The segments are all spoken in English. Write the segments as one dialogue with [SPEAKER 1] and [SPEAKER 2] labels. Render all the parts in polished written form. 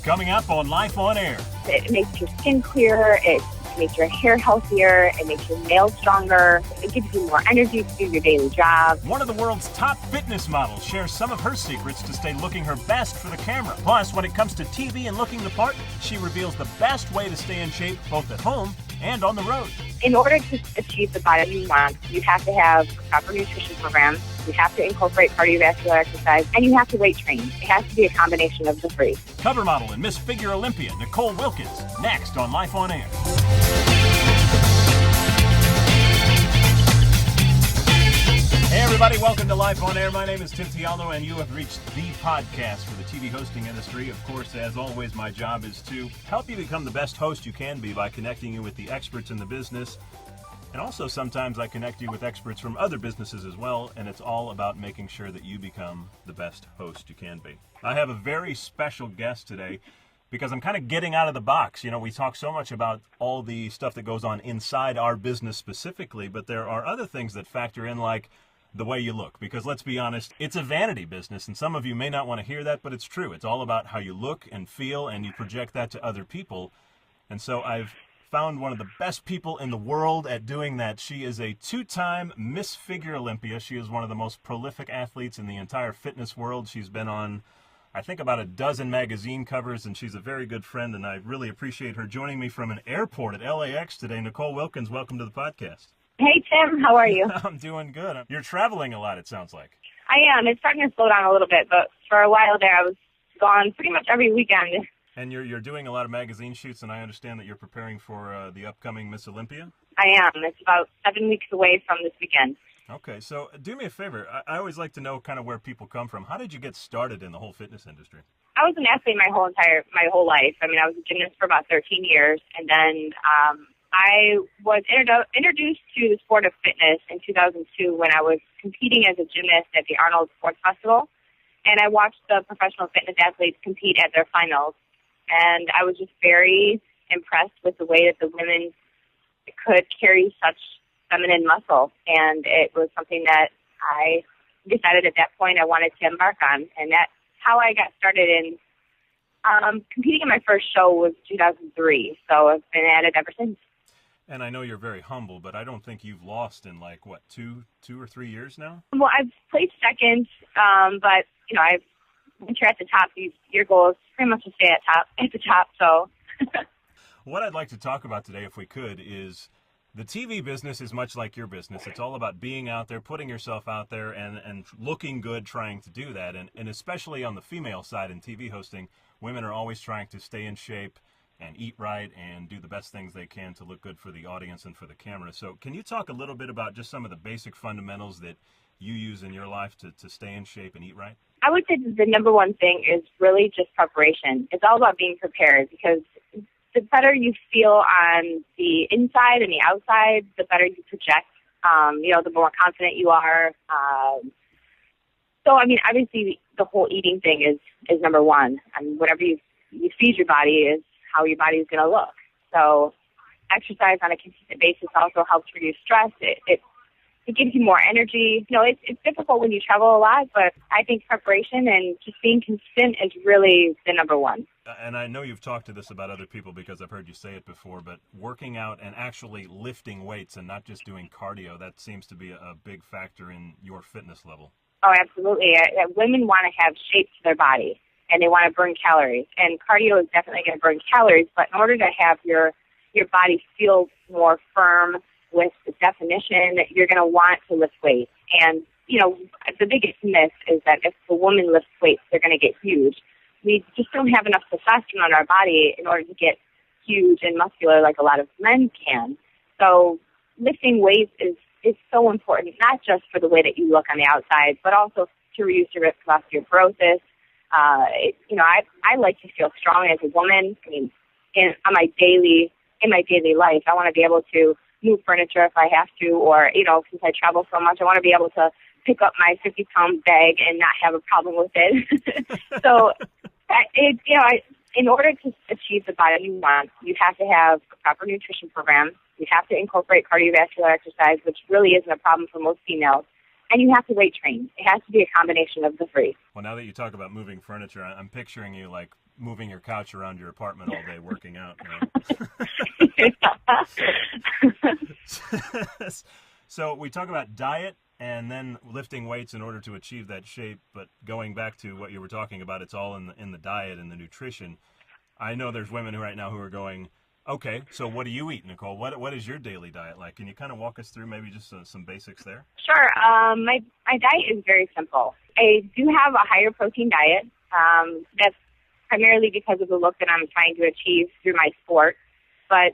[SPEAKER 1] Coming up on Life on Air.
[SPEAKER 2] It makes your skin clearer, it makes your hair healthier, it makes your nails stronger, it gives you more energy to do your daily job.
[SPEAKER 1] One of the world's top fitness models shares some of her secrets to stay looking her best for the camera. Plus, when it comes to TV and looking the part, she reveals the best way to stay in shape both at home and on the road.
[SPEAKER 2] In order to achieve the body you want, you have to have a proper nutrition program, you have to incorporate cardiovascular exercise, and you have to weight train. It has to be a combination of the three.
[SPEAKER 1] Cover model and Miss Figure Olympia Nicole Wilkins, next on Life on Air. Hey everybody, welcome to Life on Air. My name is Tialdo, and you have reached the podcast for the TV hosting industry. Of course, as always, my job is to help you become the best host you can be by connecting you with the experts in the business. And also sometimes I connect you with experts from other businesses as well, and it's all about making sure that you become the best host you can be. I have a very special guest today because I'm kind of getting out of the box. You know, we talk so much about all the stuff that goes on inside our business specifically, but there are other things that factor in, like the way you look, because let's be honest, it's a vanity business, and some of you may not want to hear that, but it's true. It's all about how you look and feel, and you project that to other people. And so I've found one of the best people in the world at doing that. She is a two-time Miss Figure Olympia. She is one of the most prolific athletes in the entire fitness world. She's been on, I think, about a dozen magazine covers, and she's a very good friend, and I really appreciate her joining me from an airport at LAX today. Nicole Wilkins, welcome to the podcast.
[SPEAKER 2] Hey, Tim, how are you?
[SPEAKER 1] I'm doing good. You're traveling a lot, it sounds like.
[SPEAKER 2] I am. It's starting to slow down a little bit, but for a while there, I was gone pretty much every weekend.
[SPEAKER 1] And you're doing a lot of magazine shoots, and I understand that you're preparing for the upcoming Miss Olympia?
[SPEAKER 2] I am. It's about 7 weeks away from this weekend.
[SPEAKER 1] Okay, so do me a favor. I always like to know kind of where people come from. How did you get started in the whole fitness industry?
[SPEAKER 2] I was an athlete my whole life. I mean, I was a gymnast for about 13 years, and then I was introduced to the sport of fitness in 2002 when I was competing as a gymnast at the Arnold Sports Festival, and I watched the professional fitness athletes compete at their finals, and I was just very impressed with the way that the women could carry such feminine muscle, and it was something that I decided at that point I wanted to embark on, and that's how I got started in competing in my first show was 2003, so I've been at it ever since.
[SPEAKER 1] And I know you're very humble, but I don't think you've lost in like, what, two or 3 years now?
[SPEAKER 2] Well, I've placed second, but, you know, once you're at the top, your goal is pretty much to stay at the top, so.
[SPEAKER 1] What I'd like to talk about today, if we could, is the TV business is much like your business. It's all about being out there, putting yourself out there, and looking good trying to do that. And especially on the female side in TV hosting, women are always trying to stay in shape and eat right and do the best things they can to look good for the audience and for the camera. So can you talk a little bit about just some of the basic fundamentals that you use in your life to stay in shape and eat right?
[SPEAKER 2] I would say the number one thing is really just preparation. It's all about being prepared, because the better you feel on the inside and the outside, the better you project, the more confident you are. So, I mean, obviously the whole eating thing is number one. I mean, whatever you feed your body is how your body is going to look. So exercise on a consistent basis also helps reduce stress. It gives you more energy. You know, it's difficult when you travel a lot, but I think preparation and just being consistent is really the number one.
[SPEAKER 1] And I know you've talked to this about other people because I've heard you say it before, but working out and actually lifting weights and not just doing cardio, that seems to be a big factor in your fitness level.
[SPEAKER 2] Oh, absolutely. Women want to have shape to their body, and they want to burn calories. And cardio is definitely going to burn calories, but in order to have your body feel more firm with the definition, you're going to want to lift weights. And, you know, the biggest myth is that if a woman lifts weights, they're going to get huge. We just don't have enough testosterone in our body in order to get huge and muscular like a lot of men can. So lifting weights is so important, not just for the way that you look on the outside, but also to reduce your risk of osteoporosis. I like to feel strong as a woman. I mean, in my daily life, I want to be able to move furniture if I have to, or, you know, since I travel so much, I want to be able to pick up my 50-pound bag and not have a problem with it. So, in order to achieve the body you want, you have to have a proper nutrition program. You have to incorporate cardiovascular exercise, which really isn't a problem for most females. and you have to weight train. It has to be a combination of the three.
[SPEAKER 1] Well, now that you talk about moving furniture, I'm picturing you like moving your couch around your apartment all day working out. You know? So we talk about diet and then lifting weights in order to achieve that shape, but going back to what you were talking about, it's all in the diet and the nutrition. I know there's women right now who are going, okay, so what do you eat, Nicole? What is your daily diet like? Can you kind of walk us through maybe just some basics there?
[SPEAKER 2] Sure. My diet is very simple. I do have a higher protein diet. That's primarily because of the look that I'm trying to achieve through my sport. But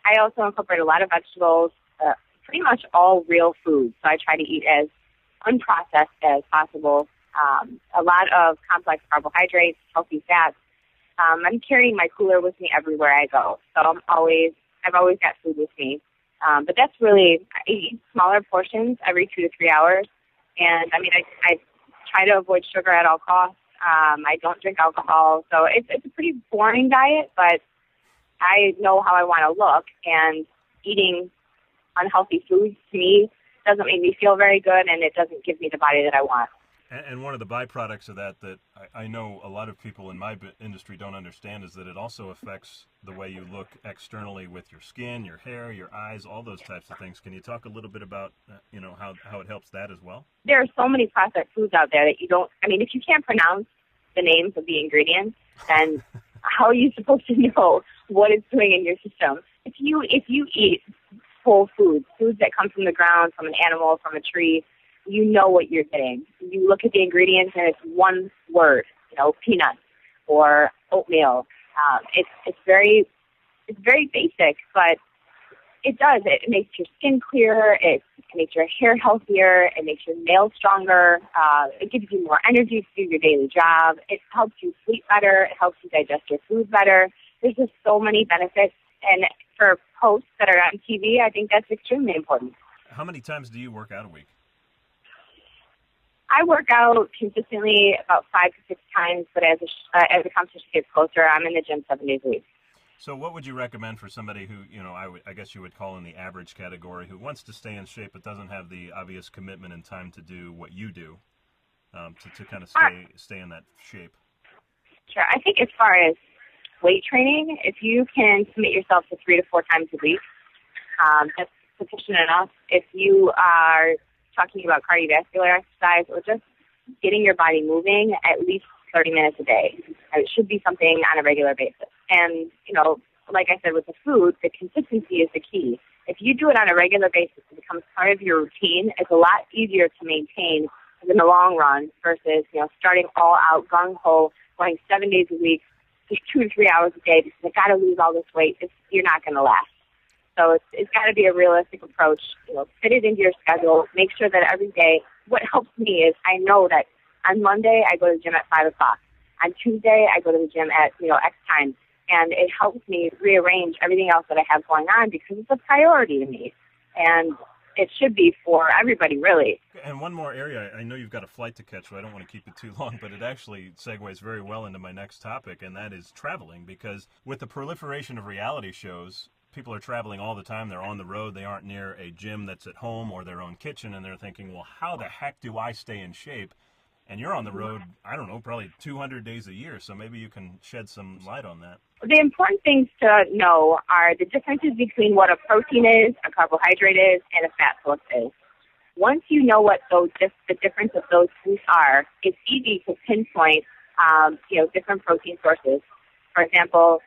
[SPEAKER 2] I also incorporate a lot of vegetables, pretty much all real foods. So I try to eat as unprocessed as possible. A lot of complex carbohydrates, healthy fats. I'm carrying my cooler with me everywhere I go. So I've always got food with me. But that's really, I eat smaller portions every 2 to 3 hours. And I mean, I try to avoid sugar at all costs. I don't drink alcohol. So it's a pretty boring diet, but I know how I want to look, and eating unhealthy foods to me doesn't make me feel very good, and it doesn't give me the body that I want.
[SPEAKER 1] And one of the byproducts of that I know a lot of people in my industry don't understand is that it also affects the way you look externally with your skin, your hair, your eyes, all those types of things. Can you talk a little bit about, how it helps that as well?
[SPEAKER 2] There are so many processed foods out there that if you can't pronounce the names of the ingredients, then how are you supposed to know what it's doing in your system? If you eat whole foods that come from the ground, from an animal, from a tree, you know what you're getting. You look at the ingredients and it's one word, peanuts or oatmeal. It's very basic, but it does. It makes your skin clearer. It makes your hair healthier. It makes your nails stronger. It gives you more energy to do your daily job. It helps you sleep better. It helps you digest your food better. There's just so many benefits. And for hosts that are on TV, I think that's extremely important.
[SPEAKER 1] How many times do you work out a week?
[SPEAKER 2] I work out consistently about 5 to 6 times, but as the competition gets closer, I'm in the gym 7 days a week.
[SPEAKER 1] So what would you recommend for somebody who, I guess you would call in the average category, who wants to stay in shape but doesn't have the obvious commitment and time to do what you do, to kind of stay in that shape?
[SPEAKER 2] Sure. I think as far as weight training, if you can commit yourself to 3 to 4 times a week, that's sufficient enough. If you are talking about cardiovascular exercise or just getting your body moving, at least 30 minutes a day. It should be something on a regular basis. And, like I said, with the food, the consistency is the key. If you do it on a regular basis, it becomes part of your routine. It's a lot easier to maintain in the long run versus, starting all out gung-ho, going 7 days a week, just 2 to 3 hours a day because I got to lose all this weight. You're not going to last. So it's got to be a realistic approach. Fit it into your schedule. Make sure that every day, what helps me is I know that on Monday I go to the gym at 5 o'clock. On Tuesday I go to the gym at, X time. And it helps me rearrange everything else that I have going on because it's a priority to me. And it should be for everybody, really.
[SPEAKER 1] And one more area, I know you've got a flight to catch, so I don't want to keep it too long, but it actually segues very well into my next topic, and that is traveling. Because with the proliferation of reality shows, people are traveling all the time. They're on the road. They aren't near a gym that's at home or their own kitchen, and they're thinking, well, how the heck do I stay in shape? And you're on the road, I don't know, probably 200 days a year, so maybe you can shed some light on that.
[SPEAKER 2] The important things to know are the differences between what a protein is, a carbohydrate is, and a fat source is. Once you know what the difference of those foods are, it's easy to pinpoint, different protein sources. For example,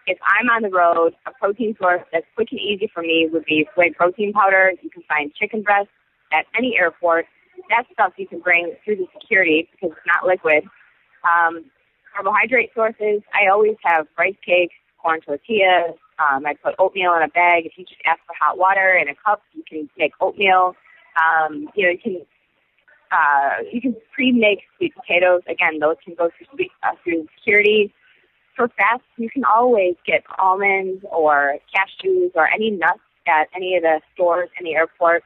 [SPEAKER 2] if I'm on the road, a protein source that's quick and easy for me would be whey protein powder. You can find chicken breast at any airport. That stuff you can bring through the security because it's not liquid. Carbohydrate sources, I always have rice cakes, corn tortillas. I put oatmeal in a bag. If you just ask for hot water in a cup, you can make oatmeal. You can pre-make sweet potatoes. Again, those can go through security. For fats, you can always get almonds or cashews or any nuts at any of the stores in the airport.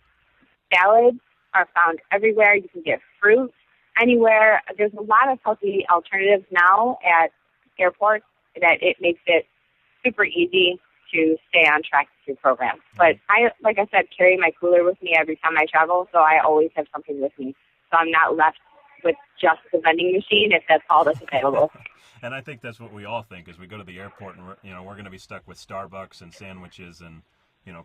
[SPEAKER 2] Salads are found everywhere. You can get fruit anywhere. There's a lot of healthy alternatives now at airports that it makes it super easy to stay on track with your program. But I, like I said, carry my cooler with me every time I travel, so I always have something with me. So I'm not left with just the vending machine if that's all that's available.
[SPEAKER 1] And I think that's what we all think as we go to the airport, and we're going to be stuck with Starbucks and sandwiches and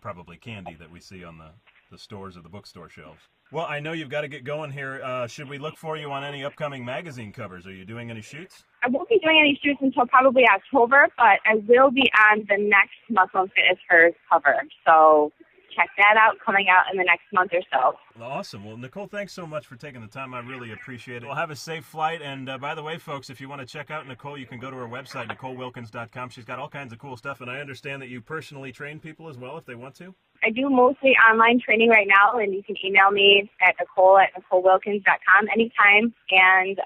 [SPEAKER 1] probably candy that we see on the stores or the bookstore shelves. Well, I know you've got to get going here. Should we look for you on any upcoming magazine covers? Are you doing any shoots?
[SPEAKER 2] I won't be doing any shoots until probably October, but I will be on the next Muscle & Fitness Hers cover. So check that out, coming out in the next month or so.
[SPEAKER 1] Awesome. Well, Nicole, thanks so much for taking the time. I really appreciate it. Well, have a safe flight. And by the way, folks, if you want to check out Nicole, you can go to her website, NicoleWilkins.com. She's got all kinds of cool stuff. And I understand that you personally train people as well if they want to.
[SPEAKER 2] I do mostly online training right now, and you can email me at Nicole@NicoleWilkins.com anytime. And,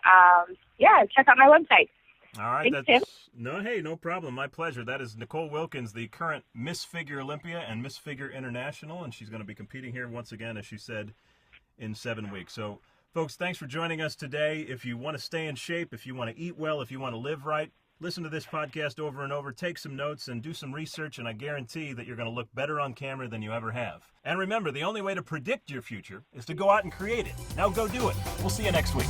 [SPEAKER 2] check out my website.
[SPEAKER 1] All right.
[SPEAKER 2] Thanks, Tim.
[SPEAKER 1] No problem. My pleasure. That is Nicole Wilkins, the current Miss Figure Olympia and Miss Figure International, and she's going to be competing here once again, as she said, in 7 weeks. So, folks, thanks for joining us today. If you want to stay in shape, if you want to eat well, if you want to live right, listen to this podcast over and over, take some notes, and do some research, and I guarantee that you're going to look better on camera than you ever have. And remember, the only way to predict your future is to go out and create it. Now go do it. We'll see you next week.